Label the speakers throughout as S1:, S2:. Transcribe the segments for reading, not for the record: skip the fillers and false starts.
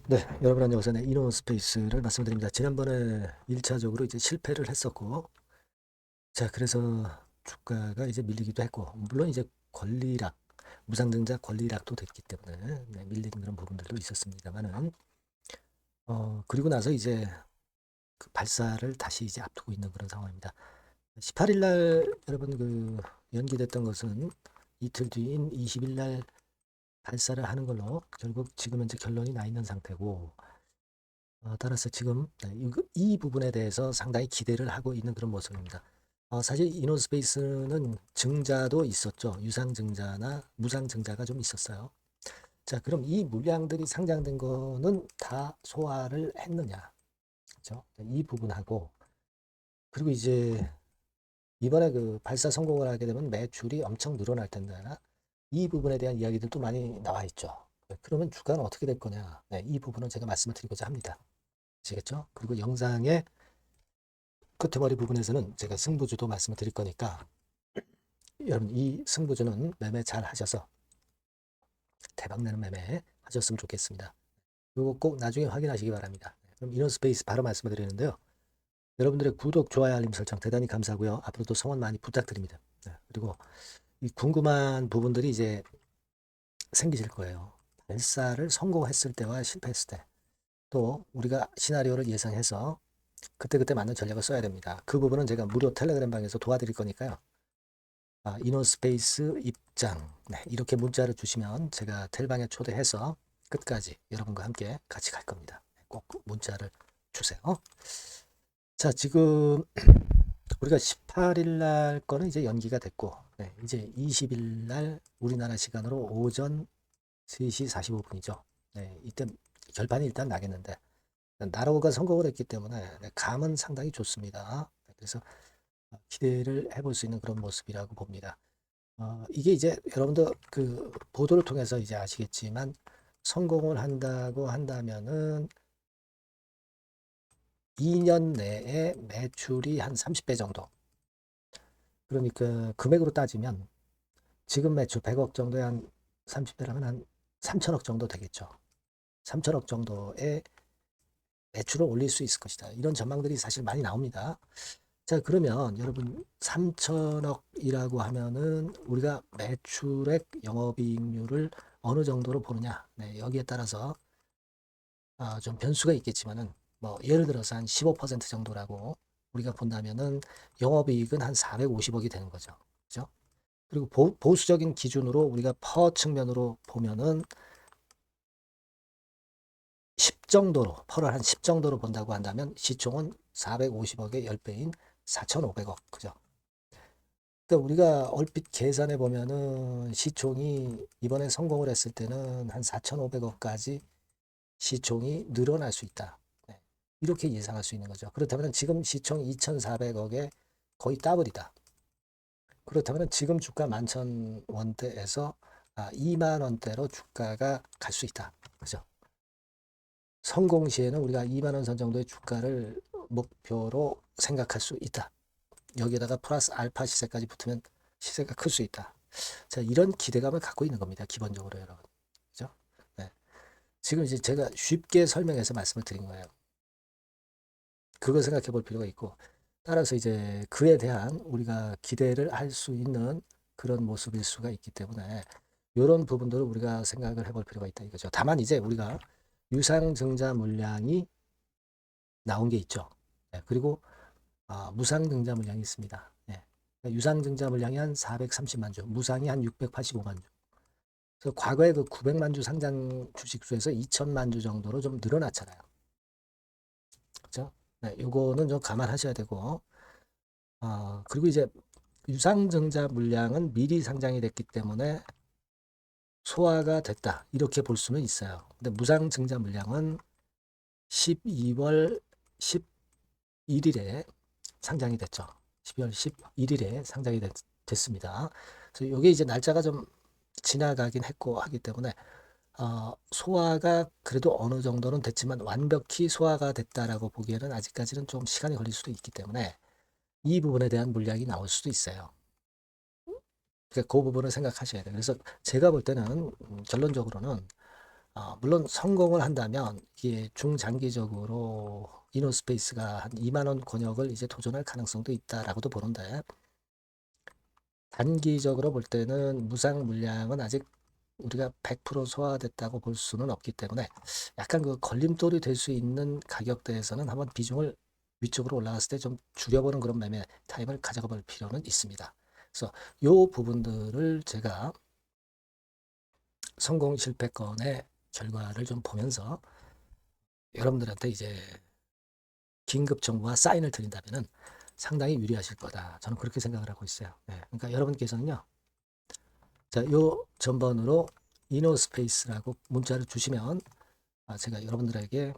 S1: 네, 여러분 안녕하세요. 네, 이노스페이스를 말씀드립니다. 지난번에 1차적으로 이제 실패를 했었고, 자, 그래서 주가가 이제 밀리기도 했고, 물론 이제 권리락, 무상증자 권리락도 됐기 때문에 밀리는 그런 부분들도 있었습니다만은, 그리고 나서 이제 그 발사를 다시 이제 앞두고 있는 그런 상황입니다. 18일 날 여러분 연기됐던 것은 이틀 뒤인 20일 날 발사를 하는 걸로 결국 지금 현재 결론이 나 있는 상태고, 따라서 지금 이 부분에 대해서 상당히 기대를 하고 있는 그런 모습입니다. 사실 이노스페이스는 증자도 있었죠. 유상증자나 무상증자가 좀 있었어요. 자, 그럼 이 물량들이 상장된 거는 다 소화를 했느냐? 그렇죠? 이 부분하고 그리고 이제 이번에 그 발사 성공을 하게 되면 매출이 엄청 늘어날 텐데 이 부분에 대한 이야기들도 많이 나와 있죠. 그러면 주가는 어떻게 될 거냐? 네, 이 부분은 제가 말씀을 드리고자 합니다. 아시겠죠? 그리고 영상의 끝머리 부분에서는 제가 승부주도 말씀을 드릴 거니까 여러분 이 승부주는 매매 잘 하셔서 대박내는 매매 하셨으면 좋겠습니다. 그리고 꼭 나중에 확인하시기 바랍니다. 그럼 이너스페이스 바로 말씀을 드리는데요. 여러분들의 구독, 좋아요, 알림 설정 대단히 감사하고요. 앞으로도 성원 많이 부탁드립니다. 그리고 이 궁금한 부분들이 이제 생기실 거예요. 발사를 성공했을 때와 실패했을 때, 또 우리가 시나리오를 예상해서 그때그때 맞는 전략을 써야 됩니다. 그 부분은 제가 무료 텔레그램 방에서 도와드릴 거니까요. 이노스페이스 입장, 네, 이렇게 문자를 주시면 제가 텔방에 초대해서 끝까지 여러분과 함께 같이 갈 겁니다. 꼭 문자를 주세요. 자, 지금 우리가 18일 날 거는 이제 연기가 됐고, 네, 이제 20일 날 우리나라 시간으로 오전 3시 45분이죠. 네, 이때 결판이 일단 나겠는데, 나로가 성공을 했기 때문에 감은 상당히 좋습니다. 그래서 기대를 해볼 수 있는 그런 모습이라고 봅니다. 이게 이제 여러분도 그 보도를 통해서 이제 아시겠지만 성공을 한다고 한다면은 2년 내에 매출이 한 30배 정도. 그러니까 금액으로 따지면 지금 매출 100억 정도에 한 30배라면 한 3천억 정도 되겠죠. 3천억 정도의 매출을 올릴 수 있을 것이다. 이런 전망들이 사실 많이 나옵니다. 자, 그러면 여러분 3천억이라고 하면은 우리가 매출액 영업이익률을 어느 정도로 보느냐? 네, 여기에 따라서 좀 변수가 있겠지만은 뭐 예를 들어서 한 15% 정도라고 우리가 본다면은 영업이익은 한 450억이 되는 거죠. 그죠? 그리고 보수적인 기준으로 우리가 퍼 측면으로 보면은 10 정도로 퍼를 한 10 정도로 본다고 한다면 시총은 450억의 10배인 4,500억. 그죠? 그러니까 우리가 얼핏 계산해 보면은 시총이 이번에 성공을 했을 때는 한 4,500억까지 시총이 늘어날 수 있다. 네. 이렇게 예상할 수 있는 거죠. 그렇다면 지금 시총 2,400억에 거의 더블이다. 그렇다면 지금 주가 11,000원대에서 2만 원대로 주가가 갈 수 있다. 그죠? 성공 시에는 우리가 2만 원 선 정도의 주가를 목표로 생각할 수 있다. 여기에다가 플러스 알파 시세까지 붙으면 시세가 클 수 있다. 자, 이런 기대감을 갖고 있는 겁니다. 기본적으로 여러분. 그죠? 네. 지금 이제 제가 쉽게 설명해서 말씀을 드린 거예요. 그걸 생각해 볼 필요가 있고, 따라서 이제 그에 대한 우리가 기대를 할 수 있는 그런 모습일 수가 있기 때문에 이런 부분들을 우리가 생각을 해볼 필요가 있다 이거죠. 다만 이제 우리가 유상증자 물량이 나온 게 있죠. 네, 그리고 무상증자 물량이 있습니다. 네. 유상증자 물량이 한 430만 주, 무상이 한 685만 주. 그래서 과거에 그 900만 주 상장 주식수에서 2천만 주 정도로 좀 늘어났잖아요. 그렇죠? 네, 요거는 좀 감안하셔야 되고, 그리고 이제 유상증자 물량은 미리 상장이 됐기 때문에 소화가 됐다. 이렇게 볼 수는 있어요. 근데 무상증자 물량은 12월 11일에 상장이 됐죠. 12월 11일에 상장이 됐습니다. 그래서 이게 이제 날짜가 좀 지나가긴 했고 하기 때문에 소화가 그래도 어느 정도는 됐지만 완벽히 소화가 됐다라고 보기에는 아직까지는 좀 시간이 걸릴 수도 있기 때문에 이 부분에 대한 물량이 나올 수도 있어요. 그러니까 그 부분을 생각하셔야 돼요. 그래서 제가 볼 때는 결론적으로는 물론 성공을 한다면 이게 중장기적으로 이노스페이스가 한 2만 원 권역을 이제 도전할 가능성도 있다라고도 보는데 단기적으로 볼 때는 무상 물량은 아직 우리가 100% 소화됐다고 볼 수는 없기 때문에 약간 그 걸림돌이 될 수 있는 가격대에서는 한번 비중을 위쪽으로 올라갔을 때 좀 줄여보는 그런 매매 타임을 가져가 볼 필요는 있습니다. 그래서 요 부분들을 제가 성공 실패권의 결과를 좀 보면서 여러분들한테 이제 긴급 정보와 사인을 드린다면은 상당히 유리하실 거다. 저는 그렇게 생각을 하고 있어요. 네, 그러니까 여러분께서는요. 자, 요 전번으로 이노스페이스라고 문자를 주시면 제가 여러분들에게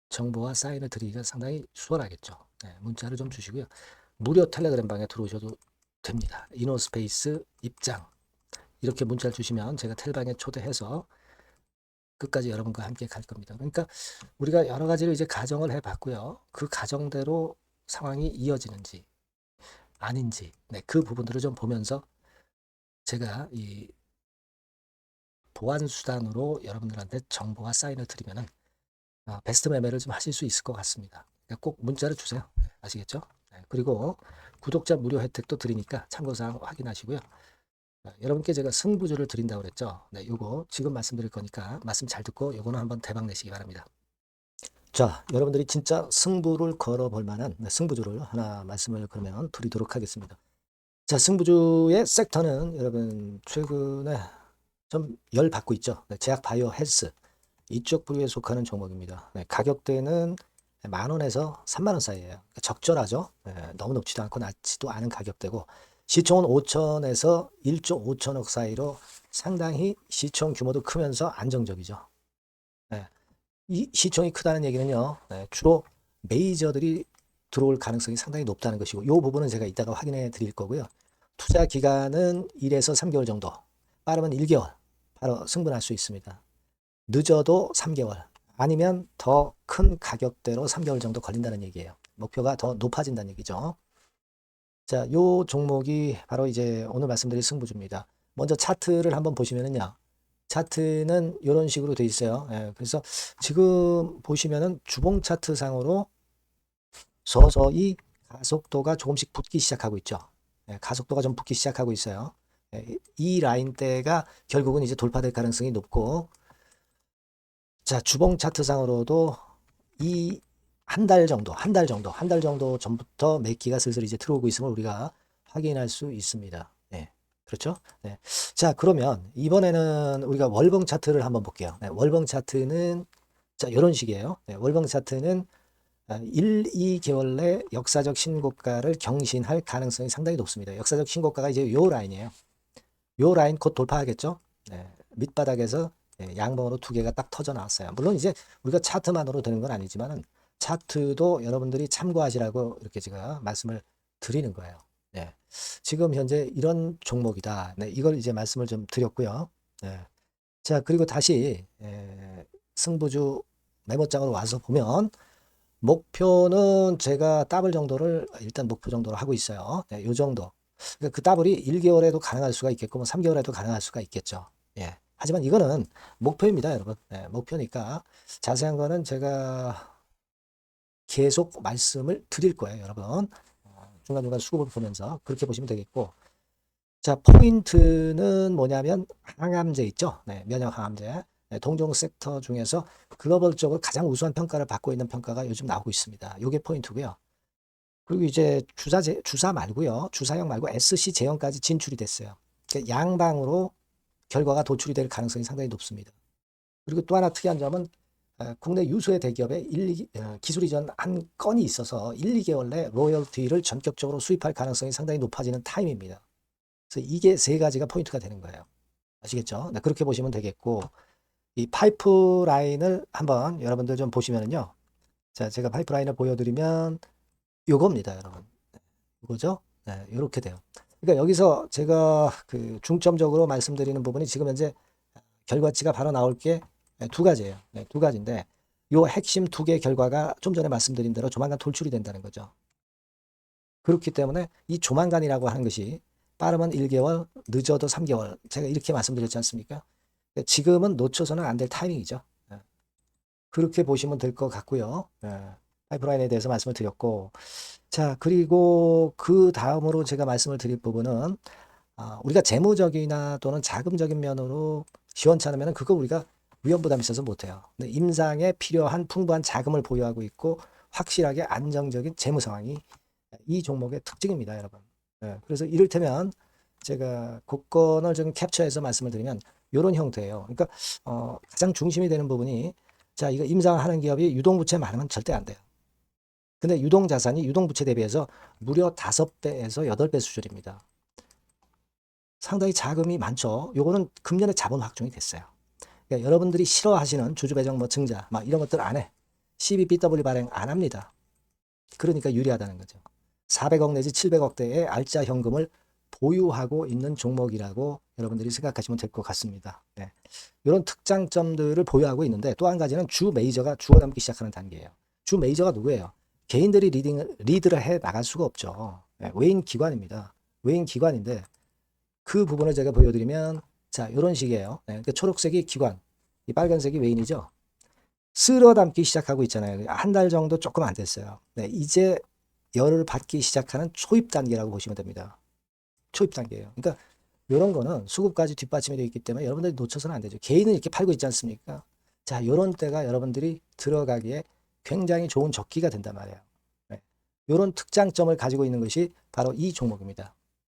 S1: 정보와 사인을 드리기가 상당히 수월하겠죠. 네, 문자를 좀 주시고요. 무료 텔레그램 방에 들어오셔도 됩니다. 이노스페이스 입장 이렇게 문자를 주시면 제가 텔방에 초대해서 끝까지 여러분과 함께 갈 겁니다. 그러니까 우리가 여러 가지를 이제 가정을 해봤고요. 그 가정대로 상황이 이어지는지 아닌지 그 부분들을 좀 보면서 제가 이 보완 수단으로 여러분들한테 정보와 사인을 드리면은 베스트 매매를 좀 하실 수 있을 것 같습니다. 그러니까 꼭 문자를 주세요. 아시겠죠? 네, 그리고 구독자 무료 혜택도 드리니까 참고사항 확인하시고요. 여러분께 제가 승부주를 드린다고 그랬죠. 네, 요거 지금 말씀드릴 거니까 말씀 잘 듣고 요거는 한번 대박 내시기 바랍니다. 자, 여러분들이 진짜 승부를 걸어볼 만한 승부주를 하나 말씀을 그러면 드리도록 하겠습니다. 자, 승부주의 섹터는 여러분 최근에 좀 열 받고 있죠. 네, 제약 바이오 헬스 이쪽 부류에 속하는 종목입니다. 네, 가격대는 10,000원에서 30,000원 사이에요. 그러니까 적절하죠. 네, 너무 높지도 않고 낮지도 않은 가격대고 시총은 5천에서 1조 5천억 사이로 상당히 시총 규모도 크면서 안정적이죠. 네, 이 시총이 크다는 얘기는요. 네, 주로 메이저들이 들어올 가능성이 상당히 높다는 것이고 이 부분은 제가 이따가 확인해 드릴 거고요. 투자 기간은 1에서 3개월 정도, 빠르면 1개월 바로 승분할 수 있습니다. 늦어도 3개월 아니면 더 큰 가격대로 3개월 정도 걸린다는 얘기예요. 목표가 더 높아진다는 얘기죠. 자, 요 종목이 바로 이제 오늘 말씀드릴 승부주입니다. 먼저 차트를 한번 보시면은요. 차트는 이런 식으로 돼 있어요. 예, 그래서 지금 보시면은 주봉 차트 상으로 서서히 가속도가 조금씩 붙기 시작하고 있죠. 예, 가속도가 좀 붙기 시작하고 있어요. 예, 이 라인대가 결국은 이제 돌파될 가능성이 높고 자, 주봉 차트상으로도 이 한 달 정도 전부터 매기가 슬슬 이제 들어오고 있음을 우리가 확인할 수 있습니다. 네, 그렇죠? 네. 자, 그러면 이번에는 우리가 월봉 차트를 한번 볼게요. 네, 월봉 차트는 자, 이런 식이에요. 네, 월봉 차트는 1, 2개월 내 역사적 신고가를 경신할 가능성이 상당히 높습니다. 역사적 신고가가 이제 요 라인이에요. 요 라인 곧 돌파하겠죠? 네, 밑바닥에서 양봉으로 두 개가 딱 터져 나왔어요. 물론 이제 우리가 차트만으로 되는 건 아니지만은 차트도 여러분들이 참고하시라고 이렇게 제가 말씀을 드리는 거예요. 네. 지금 현재 이런 종목이다. 네, 이걸 이제 말씀을 좀 드렸고요. 네. 자, 그리고 다시 승부주 메모장으로 와서 보면 목표는 제가 더블 정도를 일단 목표 정도로 하고 있어요. 네, 요 정도. 그러니까 그 더블이 1개월에도 가능할 수가 있겠고, 뭐 3개월에도 가능할 수가 있겠죠. 예. 하지만 이거는 목표입니다, 여러분. 네, 목표니까 자세한 거는 제가 계속 말씀을 드릴 거예요, 여러분. 중간중간 수급을 보면서 그렇게 보시면 되겠고. 자, 포인트는 뭐냐면 항암제 있죠. 네, 면역 항암제. 네, 동종 섹터 중에서 글로벌적으로 가장 우수한 평가를 받고 있는 평가가 요즘 나오고 있습니다. 이게 포인트고요. 그리고 이제 주사 말고요. 주사형 말고 SC 제형까지 진출이 됐어요. 그러니까 양방으로 결과가 도출이 될 가능성이 상당히 높습니다. 그리고 또 하나 특이한 점은 국내 유수의 대기업에 기술 이전 한 건이 있어서 1, 2개월 내 로열티를 전격적으로 수입할 가능성이 상당히 높아지는 타임입니다. 그래서 이게 세 가지가 포인트가 되는 거예요. 아시겠죠? 네, 그렇게 보시면 되겠고 이 파이프라인을 한번 여러분들 좀 보시면은요. 자, 제가 파이프라인을 보여드리면 요겁니다, 여러분. 이거죠? 네, 이렇게 돼요. 그러니까 여기서 제가 그 중점적으로 말씀드리는 부분이 지금 현재 결과치가 바로 나올 게 두 가지예요. 네, 두 가지인데 요 핵심 두 개 결과가 좀 전에 말씀드린 대로 조만간 돌출이 된다는 거죠. 그렇기 때문에 이 조만간이라고 하는 것이 빠르면 1개월, 늦어도 3개월. 제가 이렇게 말씀드렸지 않습니까? 지금은 놓쳐서는 안 될 타이밍이죠. 예. 그렇게 보시면 될 것 같고요. 예. 파이프라인에 대해서 말씀을 드렸고, 자, 그리고 그 다음으로 제가 말씀을 드릴 부분은 우리가 재무적이나 또는 자금적인 면으로 시원치 않으면 그거 우리가 위험 부담이 있어서 못해요. 근데 임상에 필요한 풍부한 자금을 보유하고 있고 확실하게 안정적인 재무 상황이 이 종목의 특징입니다, 여러분. 예, 그래서 이를테면 제가 곡선을 좀 캡처해서 말씀을 드리면 이런 형태예요. 그러니까 가장 중심이 되는 부분이 자, 이거 임상하는 기업이 유동부채 많으면 절대 안 돼요. 근데 유동자산이 유동부채 대비해서 무려 5배에서 8배 수준입니다. 상당히 자금이 많죠. 요거는 금년에 자본 확정이 됐어요. 그러니까 여러분들이 싫어하시는 주주배정 뭐 증자 막 이런 것들 안 해. CBBW 발행 안 합니다. 그러니까 유리하다는 거죠. 400억 내지 700억대의 알짜 현금을 보유하고 있는 종목이라고 여러분들이 생각하시면 될 것 같습니다. 네. 이런 특장점들을 보유하고 있는데 또 한 가지는 주 메이저가 죽어남기 시작하는 단계예요. 주 메이저가 누구예요? 개인들이 리드를 해 나갈 수가 없죠. 네. 외인 기관입니다. 외인 기관인데 그 부분을 제가 보여드리면 자 이런 식이에요. 네. 그러니까 초록색이 기관, 이 빨간색이 외인이죠. 쓸어 담기 시작하고 있잖아요. 한 달 정도 조금 안 됐어요. 네. 이제 열을 받기 시작하는 초입 단계라고 보시면 됩니다. 초입 단계예요. 그러니까 이런 거는 수급까지 뒷받침이 되어 있기 때문에 여러분들이 놓쳐서는 안 되죠. 개인은 이렇게 팔고 있지 않습니까? 자, 이런 때가 여러분들이 들어가기에 굉장히 좋은 적기가 된단 말이에요. 네. 이런 특장점을 가지고 있는 것이 바로 이 종목입니다.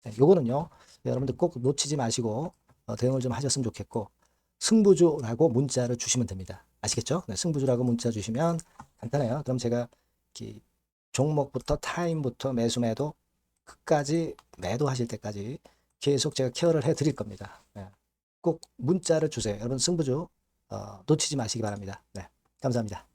S1: 네, 요거는요, 여러분들 꼭 놓치지 마시고 대응을 좀 하셨으면 좋겠고, 승부주라고 문자를 주시면 됩니다. 아시겠죠? 네, 승부주라고 문자 주시면 간단해요. 그럼 제가 이렇게 종목부터 타임부터 매수 매도 끝까지 매도하실 때까지 계속 제가 케어를 해 드릴 겁니다. 네. 꼭 문자를 주세요. 여러분 승부주 놓치지 마시기 바랍니다. 네. 감사합니다.